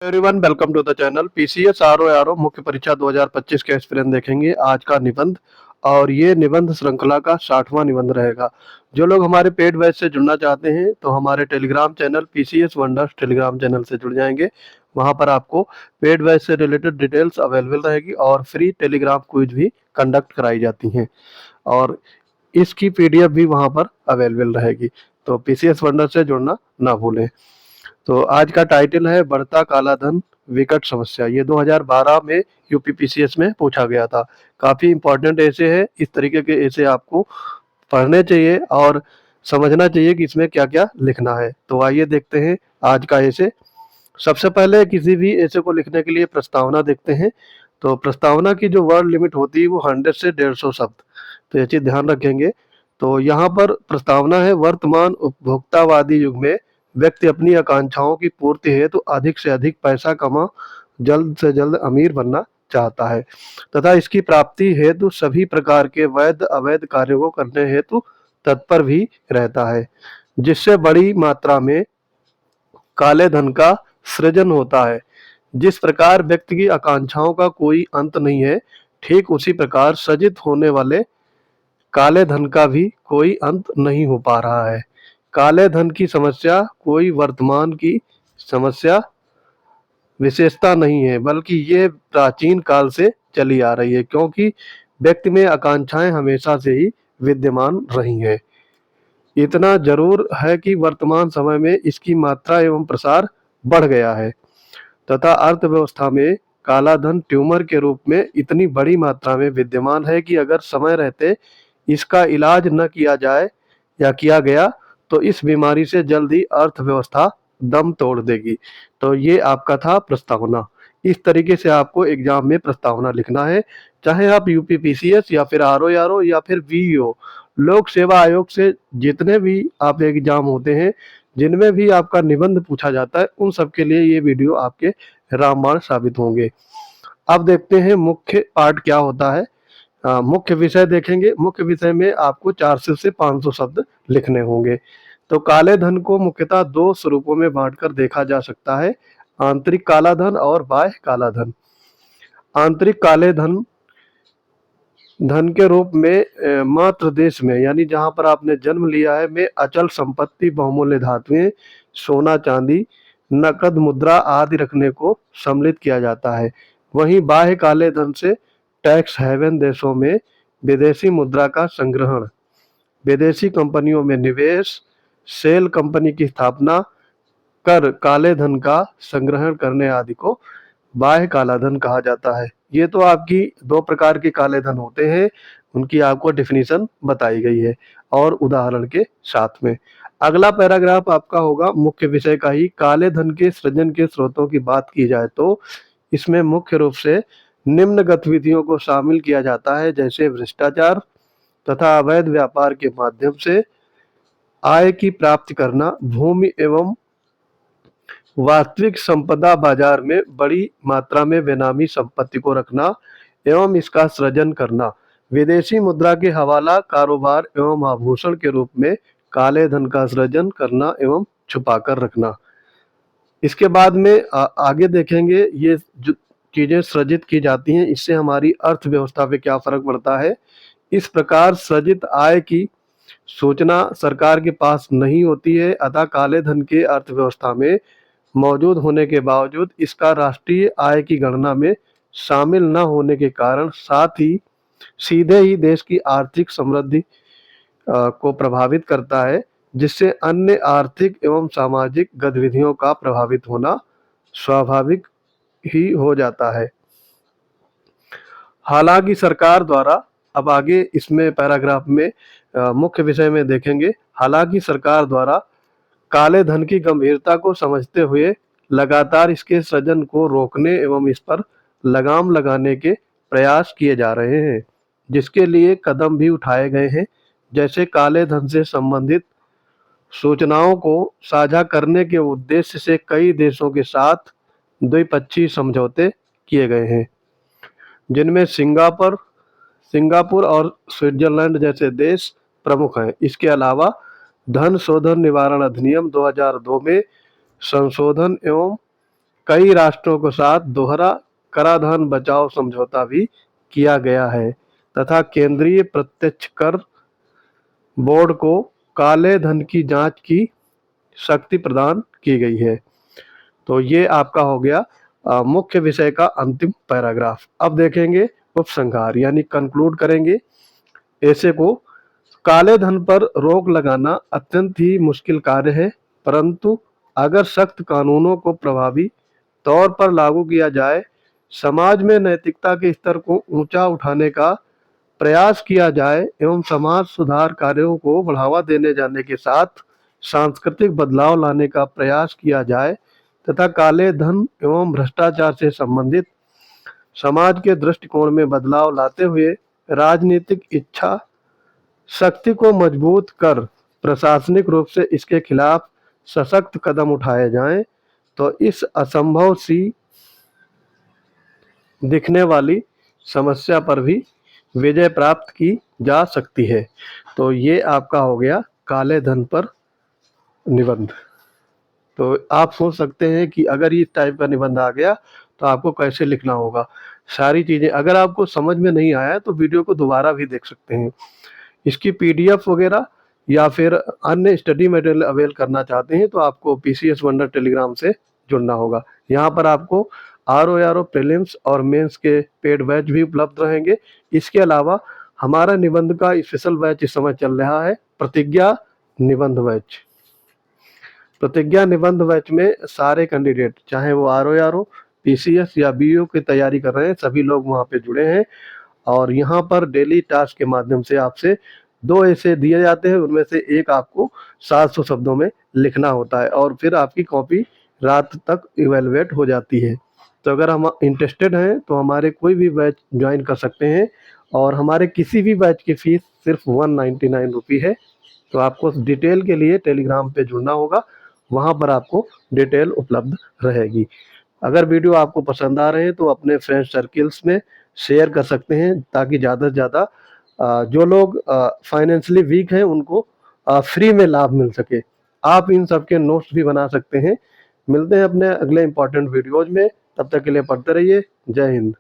Everyone welcome to the channel. PCS RO मुख्य परीक्षा 2025 के एक्सपीरियंस देखेंगे आज का निबंध। और ये निबंध श्रृंखला का 60वां निबंध रहेगा। जो लोग हमारे पेड बैच से जुड़ना चाहते हैं तो हमारे Telegram channel PCS wonders Telegram channel से जुड़ जाएंगे। वहां पर आपको पेड बैच से रिलेटेड डिटेल्स अवेलेबल रहेगी और फ्री टेलीग्राम क्विज भी कंडक्ट कराई जाती हैं और इसकी पीडीएफ भी वहां पर अवेलेबल रहेगी। तो पीसीएस वंडर से जुड़ना ना भूलें। तो आज का टाइटल है बढ़ता काला धन विकट समस्या। ये 2012 में यूपीपीसीएस में पूछा गया था। काफी इंपॉर्टेंट ऐसे है। इस तरीके के ऐसे आपको पढ़ने चाहिए और समझना चाहिए कि इसमें क्या क्या लिखना है। तो आइए देखते हैं आज का ऐसे। सबसे पहले किसी भी ऐसे को लिखने के लिए प्रस्तावना देखते हैं। तो प्रस्तावना की जो वर्ड लिमिट होती है वो 100 से 150 शब्द। तो ये चीज ध्यान रखेंगे। तो यहाँ पर प्रस्तावना है, वर्तमान उपभोक्तावादी युग में व्यक्ति अपनी आकांक्षाओं की पूर्ति हेतु अधिक से अधिक पैसा कमा जल्द से जल्द अमीर बनना चाहता है तथा इसकी प्राप्ति हेतु सभी प्रकार के वैध अवैध कार्यों को करने हेतु तत्पर भी रहता है, जिससे बड़ी मात्रा में काले धन का सृजन होता है। जिस प्रकार व्यक्ति की आकांक्षाओं का कोई अंत नहीं है, ठीक उसी प्रकार सृजित होने वाले काले धन का भी कोई अंत नहीं हो पा रहा है। काले धन की समस्या कोई वर्तमान की समस्या विशेषता नहीं है, बल्कि ये प्राचीन काल से चली आ रही है, क्योंकि व्यक्ति में आकांक्षाएं हमेशा से ही विद्यमान रही हैं। इतना जरूर है कि वर्तमान समय में इसकी मात्रा एवं प्रसार बढ़ गया है तथा अर्थव्यवस्था में काला धन ट्यूमर के रूप में इतनी बड़ी मात्रा में विद्यमान है कि अगर समय रहते इसका इलाज न किया जाए या किया गया तो इस बीमारी से जल्द ही अर्थव्यवस्था दम तोड़ देगी। तो ये आपका था प्रस्तावना। इस तरीके से आपको एग्जाम में प्रस्तावना लिखना है, चाहे आप यूपीपीसीएस या फिर आरओ या फिर वीईओ लोक सेवा आयोग से जितने भी आप एग्जाम होते हैं जिनमें भी आपका निबंध पूछा जाता है उन सब के लिए ये वीडियो आपके रामबाण साबित होंगे। अब देखते हैं मुख्य पार्ट क्या होता है। मुख्य विषय देखेंगे। मुख्य विषय में आपको 400 से 500 शब्द लिखने होंगे। तो काले धन को मुख्यतः दो स्वरूपों में बांटकर देखा जा सकता है, आंतरिक काला धन और बाह्य काला धन। आंतरिक काले धन धन के रूप में मात्र देश में यानी जहां पर आपने जन्म लिया है में अचल संपत्ति, बहुमूल्य धातुएं, सोना चांदी, नकद मुद्रा आदि रखने को सम्मिलित किया जाता है। वहीं बाह्य काले धन से टैक्स हेवन देशों में विदेशी मुद्रा का संग्रहण, विदेशी कंपनियों में निवेश, सेल कंपनी की स्थापना कर काले धन का संग्रहण करने आदि को बाह्य काला धन कहा जाता है। ये तो आपकी दो प्रकार के काले धन होते हैं, उनकी आपको डेफिनेशन बताई गई है और उदाहरण के साथ में। अगला पैराग्राफ आपका होगा मुख्य विषय का ही। काले धन के सृजन के स्रोतों की बात की जाए तो इसमें मुख्य रूप से निम्न गतिविधियों को शामिल किया जाता है, जैसे भ्रष्टाचार तथा अवैध व्यापार के माध्यम से आय की प्राप्ति करना, भूमि एवं वास्तविक संपदा बाजार में बड़ी मात्रा में बेनामी संपत्ति को रखना एवं इसका सृजन करना, विदेशी मुद्रा के हवाला कारोबार एवं आभूषण के रूप में काले धन का सृजन करना एवं छुपाकर रखना। इसके बाद में आगे देखेंगे ये जो चीजें सृजित की जाती हैं इससे हमारी अर्थव्यवस्था पे क्या फर्क पड़ता है। इस प्रकार सृजित आय की सूचना सरकार के पास नहीं होती है, अतः काले धन के अर्थव्यवस्था में मौजूद होने के बावजूद इसका राष्ट्रीय आय की गणना में शामिल न होने के कारण साथ ही सीधे ही देश की आर्थिक समृद्धि को प्रभावित करता है, जिससे अन्य आर्थिक एवं सामाजिक गतिविधियों का प्रभावित होना स्वाभाविक ही हो जाता है। हालांकि सरकार द्वारा, अब आगे इसमें पैराग्राफ में मुख्य विषय में देखेंगे, हालांकि सरकार द्वारा काले धन की गंभीरता को समझते हुए लगातार इसके सृजन को रोकने एवं इस पर लगाम लगाने के प्रयास किए जा रहे हैं, जिसके लिए कदम भी उठाए गए हैं, जैसे काले धन से संबंधित सूचनाओं को साझा करने के उद्देश्य से कई देशों के साथ द्विपक्षीय समझौते किए गए हैं, जिनमें सिंगापुर और स्विट्जरलैंड जैसे देश प्रमुख हैं। इसके अलावा धन शोधन निवारण अधिनियम 2002 में संशोधन एवं कई राष्ट्रों के साथ दोहरा कराधान बचाव समझौता भी किया गया है तथा केंद्रीय प्रत्यक्ष कर बोर्ड को काले धन की जांच की शक्ति प्रदान की गई है। तो ये आपका हो गया मुख्य विषय का अंतिम पैराग्राफ। अब देखेंगे उपसंहार यानी कंक्लूड करेंगे ऐसे को। काले धन पर रोक लगाना अत्यंत ही मुश्किल कार्य है, परंतु अगर सख्त कानूनों को प्रभावी तौर पर लागू किया जाए, समाज में नैतिकता के स्तर को ऊंचा उठाने का प्रयास किया जाए एवं समाज सुधार कार्यों को बढ़ावा देने जाने के साथ सांस्कृतिक बदलाव लाने का प्रयास किया जाए तथा काले धन एवं भ्रष्टाचार से संबंधित समाज के दृष्टिकोण में बदलाव लाते हुए राजनीतिक इच्छा शक्ति को मजबूत कर प्रशासनिक रूप से इसके खिलाफ सशक्त कदम उठाए जाएं, तो इस असंभव सी दिखने वाली समस्या पर भी विजय प्राप्त की जा सकती है। तो ये आपका हो गया काले धन पर निबंध। तो आप सोच सकते हैं कि अगर इस टाइप का निबंध आ गया तो आपको कैसे लिखना होगा। सारी चीज़ें अगर आपको समझ में नहीं आया तो वीडियो को दोबारा भी देख सकते हैं। इसकी पीडीएफ वगैरह या फिर अन्य स्टडी मटेरियल अवेल करना चाहते हैं तो आपको पीसीएस वंडर टेलीग्राम से जुड़ना होगा। यहाँ पर आपको आरओ प्रीलिम्स और मेंस के पेड बैच भी उपलब्ध रहेंगे। इसके अलावा हमारा निबंध का स्पेशल बैच इस समय चल रहा है, प्रतिज्ञा निबंध बैच। प्रतिज्ञा निबंध बैच में सारे कैंडिडेट चाहे वो आरओ पीसीएस या बीईओ की तैयारी कर रहे हैं, सभी लोग वहाँ पे जुड़े हैं। और यहाँ पर डेली टास्क के माध्यम से आपसे 2 ऐसे दिए जाते हैं, उनमें से एक आपको 700 शब्दों में लिखना होता है और फिर आपकी कॉपी रात तक इवेलुएट हो जाती है। तो अगर हम इंटरेस्टेड हैं तो हमारे कोई भी बैच ज्वाइन कर सकते हैं और हमारे किसी भी बैच की फ़ीस सिर्फ 199 रुपये है। तो आपको डिटेल के लिए टेलीग्राम पे जुड़ना होगा, वहाँ पर आपको डिटेल उपलब्ध रहेगी। अगर वीडियो आपको पसंद आ रहे हैं तो अपने फ्रेंड सर्किल्स में शेयर कर सकते हैं ताकि ज़्यादा से ज़्यादा जो लोग फाइनेंशियली वीक हैं उनको फ्री में लाभ मिल सके। आप इन सब के नोट्स भी बना सकते हैं। मिलते हैं अपने अगले इंपॉर्टेंट वीडियोज में, तब तक के लिए पढ़ते रहिए। जय हिंद।